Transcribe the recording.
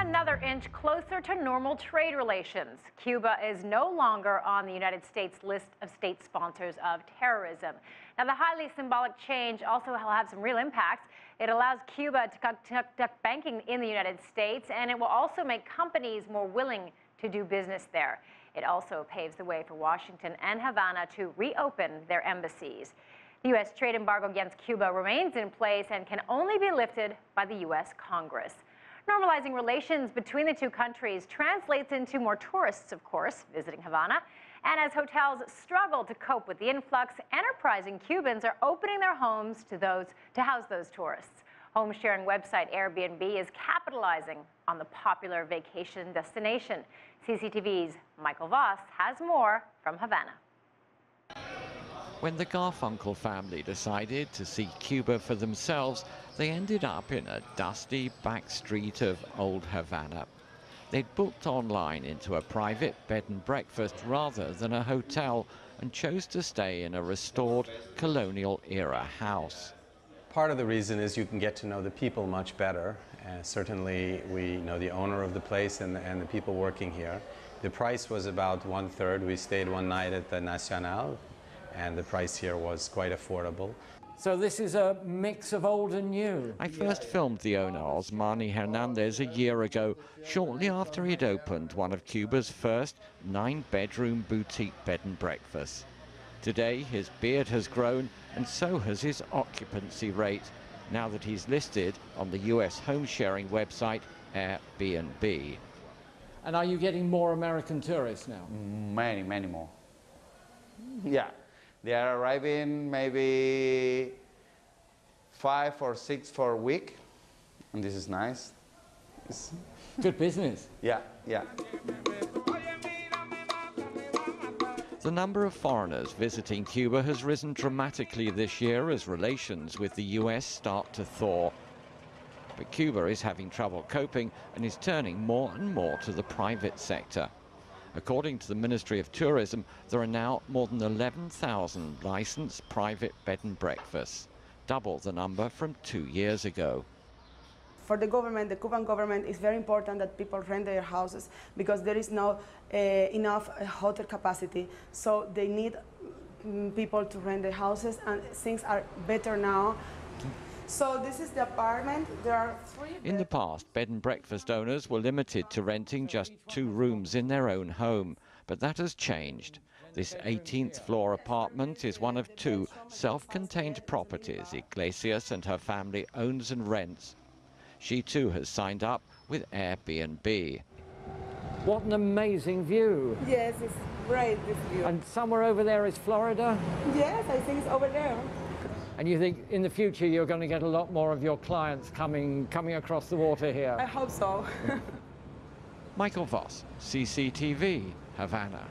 Another inch closer to normal trade relations. Cuba is no longer on the United States list of state sponsors of terrorism. Now, the highly symbolic change also will have some real impacts. It allows Cuba to conduct banking in the United States, and it will also make companies more willing to do business there. It also paves the way for Washington and Havana to reopen their embassies. The U.S. trade embargo against Cuba remains in place and can only be lifted by the U.S. Congress. Normalizing relations between the two countries translates into more tourists, of course, visiting Havana. And as hotels struggle to cope with the influx, enterprising Cubans are opening their homes to house those tourists. Home sharing website Airbnb is capitalizing on the popular vacation destination. CCTV's Michael Voss has more from Havana. When the Garfunkel family decided to see Cuba for themselves, they ended up in a dusty back street of old Havana. They'd booked online into a private bed and breakfast rather than a hotel and chose to stay in a restored colonial-era house. Part of the reason is you can get to know the people much better. Certainly we know the owner of the place and the people working here. The price was about 1/3. We stayed one night at the Nacional, and the price here was quite affordable. So this is a mix of old and new. I first filmed the owner, Osmani Hernandez, a year ago, shortly after he'd opened one of Cuba's first 9-bedroom boutique bed and breakfasts. Today, his beard has grown, and so has his occupancy rate, now that he's listed on the US home-sharing website Airbnb. And are you getting more American tourists now? Many, many more. Yeah. They are arriving maybe 5 or 6 for a week, and this is nice. It's good business. Yeah, yeah. The number of foreigners visiting Cuba has risen dramatically this year as relations with the US start to thaw. But Cuba is having trouble coping and is turning more and more to the private sector. According to the Ministry of Tourism, there are now more than 11,000 licensed private bed and breakfasts, double the number from 2 years ago. For the government, the Cuban government, it's very important that people rent their houses because there is no enough hotel capacity. So they need people to rent their houses, and things are better now. So this is the apartment. There are 3 In the past, bed and breakfast owners were limited to renting just 2 rooms in their own home, but that has changed. This 18th floor apartment is one of 2 self-contained properties Iglesias and her family owns and rents. She too has signed up with Airbnb. What an amazing view. Yes, it's great, this view. And somewhere over there is Florida? Yes, I think it's over there. And you think in the future you're going to get a lot more of your clients coming across the water here? I hope so. Michael Voss, CCTV, Havana.